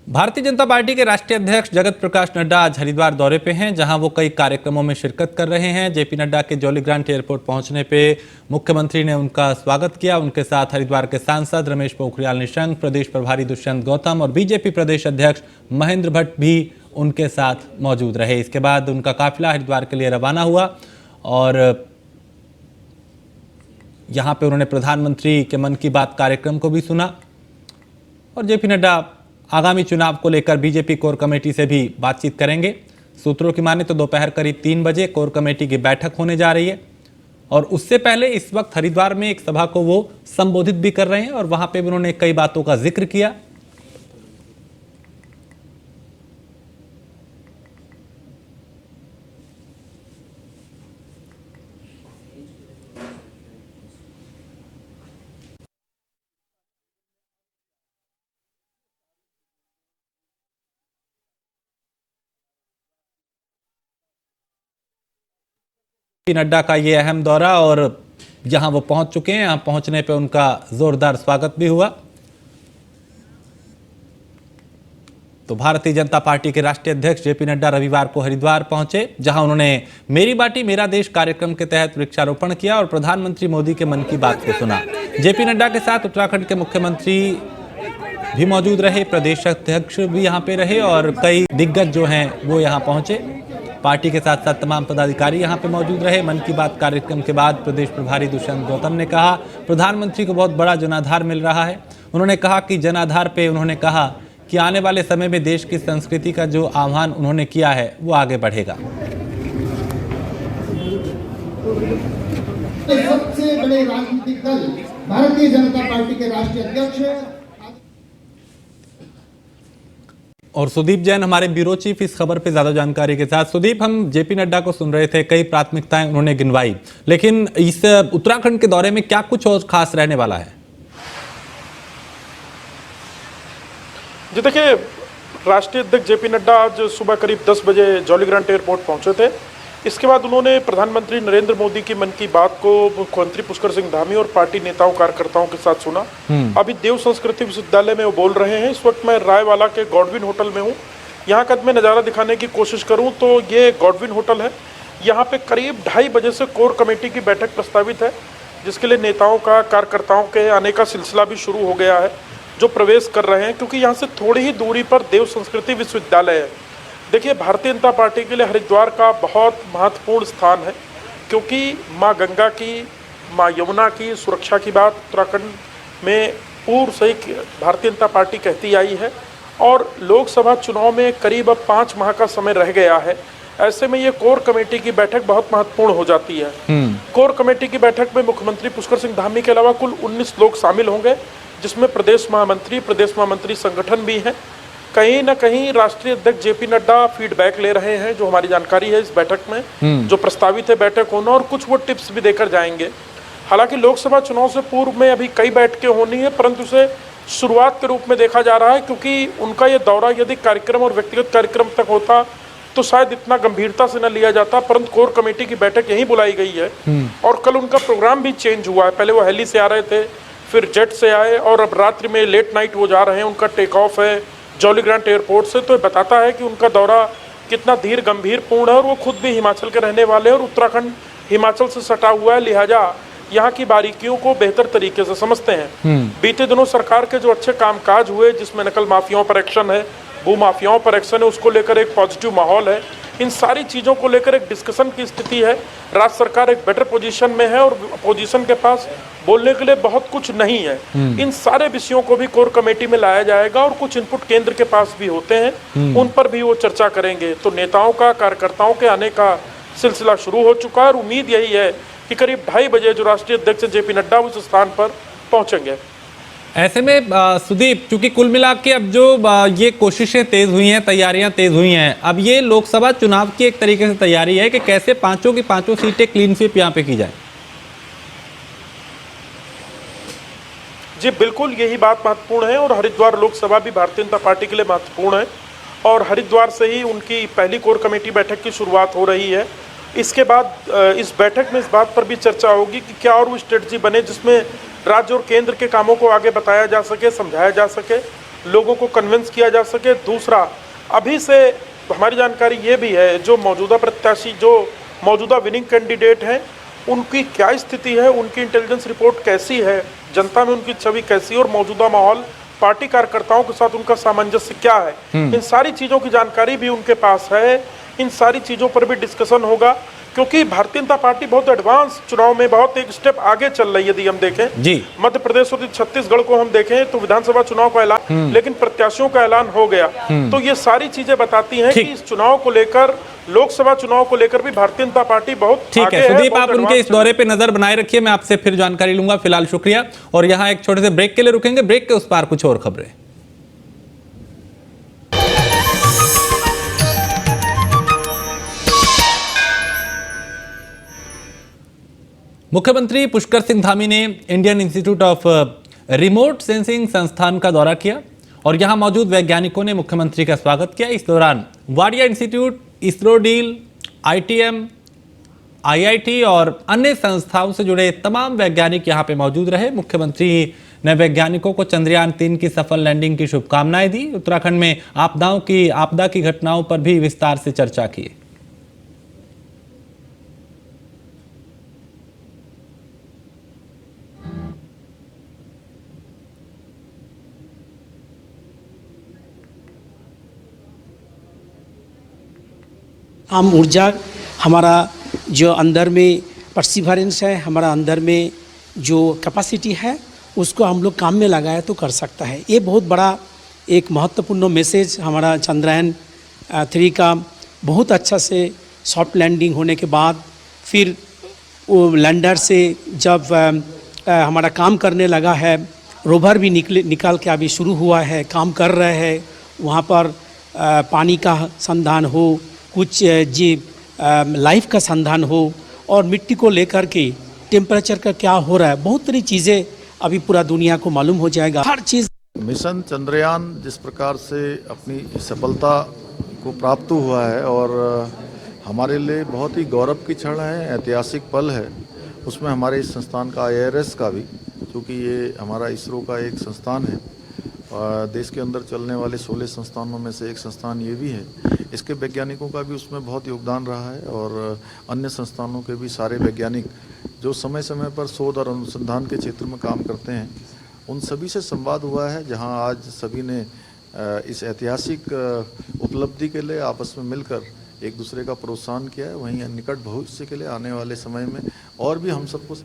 Bharatiya Janata party के राष्ट्रीय अध्यक्ष जगत प्रकाश नड्डा आज हरिद्वार दौरे पे हैं, जहां वो कई कार्यक्रमों में शिरकत कर रहे हैं। जेपी नड्डा के जॉलीग्रांट एयरपोर्ट पहुंचने पे मुख्यमंत्री ने उनका स्वागत किया। उनके साथ हरिद्वार के सांसद रमेश पोखरियाल निशंक, प्रदेश प्रभारी दुष्यंत गौतम और बीजेपी प्रदेश अध्यक्ष महेंद्र भट्ट भी उनके साथ मौजूद रहे। इसके बाद उनका काफिला हरिद्वार के लिए रवाना हुआ और यहाँ पे उन्होंने प्रधानमंत्री के मन की बात कार्यक्रम को भी सुना। और जेपी नड्डा आगामी चुनाव को लेकर बीजेपी कोर कमेटी से भी बातचीत करेंगे। सूत्रों की माने तो दोपहर करीब 3 बजे कोर कमेटी की बैठक होने जा रही है और उससे पहले इस वक्त हरिद्वार में एक सभा को वो संबोधित भी कर रहे हैं और वहां पे उन्होंने कई बातों का जिक्र किया। नड्डा का ये अहम दौरा और जहां वो पहुंच चुके हैं, यहां पहुंचने पे उनका जोरदार स्वागत भी हुआ। तो भारतीय जनता पार्टी के राष्ट्रीय अध्यक्ष जेपी नड्डा रविवार को हरिद्वार पहुंचे, जहां उन्होंने मेरी बाटी मेरा देश कार्यक्रम के तहत वृक्षारोपण किया और प्रधानमंत्री मोदी के मन की बात को सुना। जेपी नड्डा के साथ उत्तराखंड के मुख्यमंत्री भी मौजूद रहे, प्रदेश अध्यक्ष भी यहाँ पे रहे और कई दिग्गज जो हैं वो यहाँ पहुंचे। पार्टी के साथ साथ तमाम पदाधिकारी यहाँ पे मौजूद रहे। मन की बात कार्यक्रम के बाद प्रदेश प्रभारी दुष्यंत गौतम ने कहा प्रधानमंत्री को बहुत बड़ा जनाधार मिल रहा है। उन्होंने कहा कि जनाधार पे उन्होंने कहा कि आने वाले समय में देश की संस्कृति का जो आह्वान उन्होंने किया है वो आगे बढ़ेगा। सबसे बड़े राजनीतिक दल भारतीय जनता पार्टी के राष्ट्रीय अध्यक्ष और सुदीप जैन हमारे ब्यूरो चीफ इस खबर पे ज्यादा जानकारी के साथ। सुदीप, हम जेपी नड्डा को सुन रहे थे, कई प्राथमिकताएं उन्होंने गिनवाई, लेकिन इस उत्तराखंड के दौरे में क्या कुछ और खास रहने वाला है? जी देखिए, राष्ट्रीय अध्यक्ष जेपी नड्डा आज सुबह करीब 10 बजे जॉलीग्रांट एयरपोर्ट पहुंचे थे। इसके बाद उन्होंने प्रधानमंत्री नरेंद्र मोदी की मन की बात को मुख्यमंत्री पुष्कर सिंह धामी और पार्टी नेताओं कार्यकर्ताओं के साथ सुना। अभी देव संस्कृति विश्वविद्यालय में वो बोल रहे हैं। इस वक्त मैं रायवाला के गॉडविन होटल में हूँ। यहाँ का मैं नज़ारा दिखाने की कोशिश करूँ तो ये गॉडविन होटल है। यहाँ पे करीब 2:30 बजे से कोर कमेटी की बैठक प्रस्तावित है, जिसके लिए नेताओं का कार्यकर्ताओं के आने का सिलसिला भी शुरू हो गया है, जो प्रवेश कर रहे हैं, क्योंकि यहाँ से थोड़ी ही दूरी पर देव संस्कृति विश्वविद्यालय है। देखिए, भारतीय जनता पार्टी के लिए हरिद्वार का बहुत महत्वपूर्ण स्थान है, क्योंकि माँ गंगा की, माँ यमुना की सुरक्षा की बात उत्तराखंड में पूर्व से ही भारतीय जनता पार्टी कहती आई है और लोकसभा चुनाव में करीब अब 5 माह का समय रह गया है। ऐसे में ये कोर कमेटी की बैठक बहुत महत्वपूर्ण हो जाती है। कोर कमेटी की बैठक में मुख्यमंत्री पुष्कर सिंह धामी के अलावा कुल 19 लोग शामिल होंगे, जिसमें प्रदेश महामंत्री संगठन भी हैं। कहीं ना कहीं राष्ट्रीय अध्यक्ष जेपी नड्डा फीडबैक ले रहे हैं, जो हमारी जानकारी है इस बैठक में जो प्रस्तावित है बैठक होना, और कुछ वो टिप्स भी देकर जाएंगे। हालांकि लोकसभा चुनाव से पूर्व में अभी कई बैठकें होनी है, परंतु उसे शुरुआत के रूप में देखा जा रहा है, क्योंकि उनका ये दौरा यदि कार्यक्रम और व्यक्तिगत कार्यक्रम तक होता तो शायद इतना गंभीरता से न लिया जाता, परंतु कोर कमेटी की बैठक यहीं बुलाई गई है। और कल उनका प्रोग्राम भी चेंज हुआ है। पहले वो हेली से आ रहे थे, फिर जेट से आए और अब रात्रि में लेट नाइट वो जा रहे हैं। उनका टेक ऑफ है जॉलीग्रांट एयरपोर्ट से, तो ये बताता है कि उनका दौरा कितना धीर गंभीरपूर्ण है। और वो खुद भी हिमाचल के रहने वाले हैं और उत्तराखंड हिमाचल से सटा हुआ है, लिहाजा यहाँ की बारीकियों को बेहतर तरीके से समझते हैं। बीते दिनों सरकार के जो अच्छे कामकाज हुए, जिसमें नकल माफियाओं पर एक्शन है, भू माफियाओं पर एक्शन है, उसको लेकर एक पॉजिटिव माहौल है। इन सारी चीज़ों को लेकर एक डिस्कशन की स्थिति है। राज्य सरकार एक बेटर पोजीशन में है और अपोजिशन के पास बोलने के लिए बहुत कुछ नहीं है। इन सारे विषयों को भी कोर कमेटी में लाया जाएगा और कुछ इनपुट केंद्र के पास भी होते हैं, उन पर भी वो चर्चा करेंगे। तो नेताओं का, कार्यकर्ताओं के आने का सिलसिला शुरू हो चुका है और उम्मीद यही है कि करीब 2:30 बजे जो राष्ट्रीय अध्यक्ष जेपी नड्डा उस स्थान पर पहुंचेंगे। ऐसे में सुदीप, चूंकि कुल मिला के अब जो ये कोशिशें तेज हुई हैं, तैयारियां तेज हुई हैं, अब ये लोकसभा चुनाव की एक तरीके से तैयारी है कि कैसे 5 की 5 सीटें क्लीन स्वीप यहाँ पे की जाए। जी बिल्कुल, यही बात महत्वपूर्ण है और हरिद्वार लोकसभा भी भारतीय जनता पार्टी के लिए महत्वपूर्ण है और हरिद्वार से ही उनकी पहली कोर कमेटी बैठक की शुरुआत हो रही है। इसके बाद इस बैठक में इस बात पर भी चर्चा होगी कि क्या और वो स्ट्रेटजी बने जिसमें राज्य और केंद्र के कामों को आगे बताया जा सके, समझाया जा सके लोगों को कन्विंस किया जा सके। दूसरा, अभी से हमारी जानकारी ये भी है, जो मौजूदा प्रत्याशी, जो मौजूदा विनिंग कैंडिडेट हैं, उनकी क्या स्थिति है, उनकी इंटेलिजेंस रिपोर्ट कैसी है, जनता में उनकी छवि कैसी है और मौजूदा माहौल, पार्टी कार्यकर्ताओं के साथ उनका सामंजस्य क्या है, इन सारी चीज़ों की जानकारी भी उनके पास है। इन सारी चीज़ों पर भी डिस्कशन होगा, क्योंकि भारतीय जनता पार्टी बहुत एडवांस चुनाव में बहुत एक स्टेप आगे चल रही है। यदि हम देखें जी, मध्य प्रदेश और छत्तीसगढ़ को हम देखें तो विधानसभा चुनाव का ऐलान, लेकिन प्रत्याशियों का ऐलान हो गया। तो ये सारी चीजें बताती हैं कि इस चुनाव को लेकर, लोकसभा चुनाव को लेकर भी भारतीय जनता पार्टी बहुत ठीक आगे है। है। सुदीप, आप उनके इस दौरे पे नजर बनाए रखिए, मैं आपसे फिर जानकारी लूंगा। फिलहाल शुक्रिया। और यहाँ एक छोटे से ब्रेक के लिए रुकेंगे, ब्रेक के उस पार कुछ और खबरें। मुख्यमंत्री पुष्कर सिंह धामी ने Indian institute of remote sensing संस्थान का दौरा किया और यहां मौजूद वैज्ञानिकों ने मुख्यमंत्री का स्वागत किया। इस दौरान Wadia institute, ISRO deal, ITM, IIT और अन्य संस्थाओं से जुड़े तमाम वैज्ञानिक यहां पे मौजूद रहे। मुख्यमंत्री ने वैज्ञानिकों को चंद्रयान 3 की सफल लैंडिंग की शुभकामनाएं दी। उत्तराखंड में आपदा की घटनाओं पर भी विस्तार से चर्चा की। हम ऊर्जा, हमारा जो अंदर में परसिवरेंस है, हमारा अंदर में जो कैपेसिटी है, उसको हम लोग काम में लगाए तो कर सकता है। ये बहुत बड़ा एक महत्वपूर्ण मैसेज हमारा चंद्रयान 3 का बहुत अच्छा से सॉफ्ट लैंडिंग होने के बाद, फिर वो लैंडर से जब हमारा काम करने लगा है, रोवर भी निकाल के अभी शुरू हुआ है, काम कर रहे हैं। वहाँ पर पानी का संधान हो, कुछ लाइफ का संधान हो, और मिट्टी को लेकर के टेम्परेचर का क्या हो रहा है, बहुत सारी चीज़ें अभी पूरा दुनिया को मालूम हो जाएगा। हर चीज़ मिशन चंद्रयान जिस प्रकार से अपनी सफलता को प्राप्त हुआ है और हमारे लिए बहुत ही गौरव की क्षण है, ऐतिहासिक पल है। उसमें हमारे इस संस्थान का IRS का भी, क्योंकि ये हमारा इसरो का एक संस्थान है, देश के अंदर चलने वाले 16 संस्थानों में से एक संस्थान ये भी है। इसके वैज्ञानिकों का भी उसमें बहुत योगदान रहा है और अन्य संस्थानों के भी सारे वैज्ञानिक जो समय समय पर शोध और अनुसंधान के क्षेत्र में काम करते हैं, उन सभी से संवाद हुआ है, जहां आज सभी ने इस ऐतिहासिक उपलब्धि के लिए आपस में मिलकर एक दूसरे का प्रोत्साहन किया है। वहीं निकट भविष्य के लिए आने वाले समय में और भी हम सबको।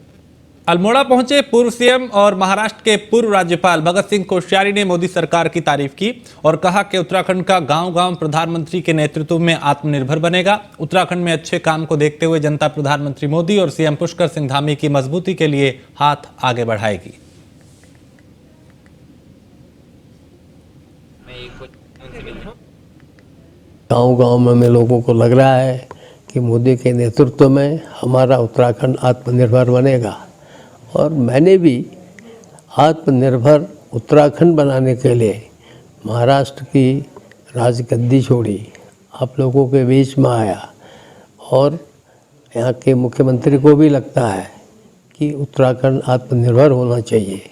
अल्मोड़ा पहुंचे पूर्व सीएम और महाराष्ट्र के पूर्व राज्यपाल भगत सिंह कोश्यारी ने मोदी सरकार की तारीफ की और कहा कि उत्तराखंड का गांव-गांव प्रधानमंत्री के नेतृत्व में आत्मनिर्भर बनेगा। उत्तराखंड में अच्छे काम को देखते हुए जनता प्रधानमंत्री मोदी और सीएम पुष्कर सिंह धामी की मजबूती के लिए हाथ आगे बढ़ाएगी। गांव-गांव में लोगों को लग रहा है कि मोदी के नेतृत्व में हमारा उत्तराखंड आत्मनिर्भर बनेगा, और मैंने भी आत्मनिर्भर उत्तराखंड बनाने के लिए महाराष्ट्र की राजगद्दी छोड़ी, आप लोगों के बीच में आया, और यहाँ के मुख्यमंत्री को भी लगता है कि उत्तराखंड आत्मनिर्भर होना चाहिए,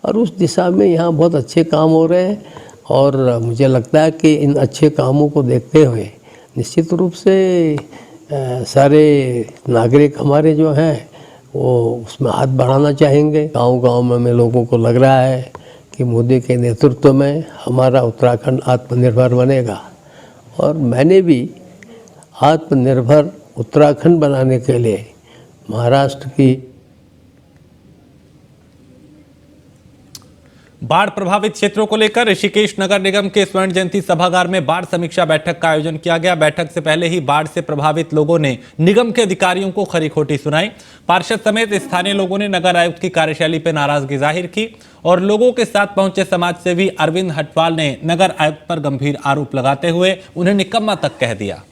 और उस दिशा में यहाँ बहुत अच्छे काम हो रहे हैं। और मुझे लगता है कि इन अच्छे कामों को देखते हुए निश्चित रूप से सारे नागरिक हमारे जो हैं वो उसमें हाथ बढ़ाना चाहेंगे। गांव-गांव में लोगों को लग रहा है कि मोदी के नेतृत्व में हमारा उत्तराखंड आत्मनिर्भर बनेगा, और मैंने भी आत्मनिर्भर उत्तराखंड बनाने के लिए महाराष्ट्र की बाढ़ प्रभावित क्षेत्रों को लेकर ऋषिकेश नगर निगम के स्वर्ण जयंती सभागार में बाढ़ समीक्षा बैठक का आयोजन किया गया। बैठक से पहले ही बाढ़ से प्रभावित लोगों ने निगम के अधिकारियों को खरी खोटी सुनाई। पार्षद समेत स्थानीय लोगों ने नगर आयुक्त की कार्यशैली पर नाराजगी जाहिर की और लोगों के साथ पहुंचे समाजसेवी अरविंद हटवाल ने नगर आयुक्त पर गंभीर आरोप लगाते हुए उन्हें निकम्मा तक कह दिया।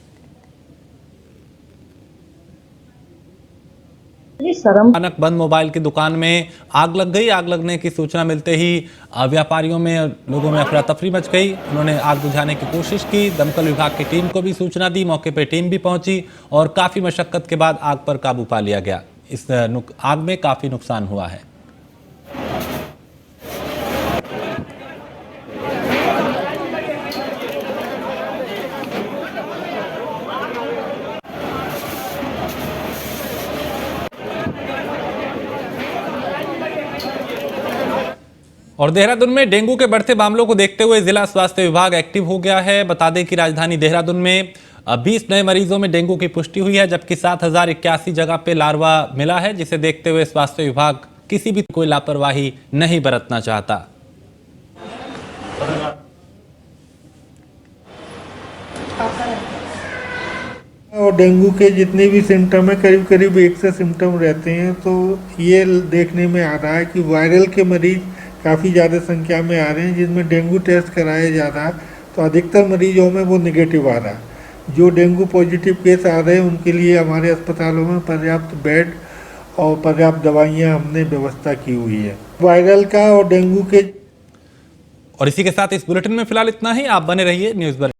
अचानक बंद मोबाइल की दुकान में आग लग गई। आग लगने की सूचना मिलते ही व्यापारियों में, लोगों में अफरा तफरी मच गई। उन्होंने आग बुझाने की कोशिश की। दमकल विभाग की टीम को भी सूचना दी। मौके पर टीम भी पहुंची और काफी मशक्कत के बाद आग पर काबू पा लिया गया। इस आग में काफी नुकसान हुआ है। और देहरादून में डेंगू के बढ़ते मामलों को देखते हुए जिला स्वास्थ्य विभाग एक्टिव हो गया है। बता दें कि राजधानी देहरादून में 20 नए मरीजों में डेंगू की पुष्टि हुई है, जबकि 7081 जगह पे लार्वा मिला है, जिसे देखते हुए स्वास्थ्य विभाग किसी भी कोई लापरवाही नहीं बरतना चाहता। और डेंगू के जितने भी सिम्टम है करीब करीब 1 से सिम्टम रहते हैं, तो ये देखने में आ रहा है कि वायरल के मरीज काफ़ी ज़्यादा संख्या में आ रहे हैं, जिसमें डेंगू टेस्ट कराया जा रहा है तो अधिकतर मरीजों में वो निगेटिव आ रहा है। जो डेंगू पॉजिटिव केस आ रहे हैं उनके लिए हमारे अस्पतालों में पर्याप्त बेड और पर्याप्त दवाइयाँ हमने व्यवस्था की हुई है। वायरल का और डेंगू के। और इसी के साथ इस बुलेटिन में फिलहाल इतना ही। आप बने रहिए न्यूज़ पर।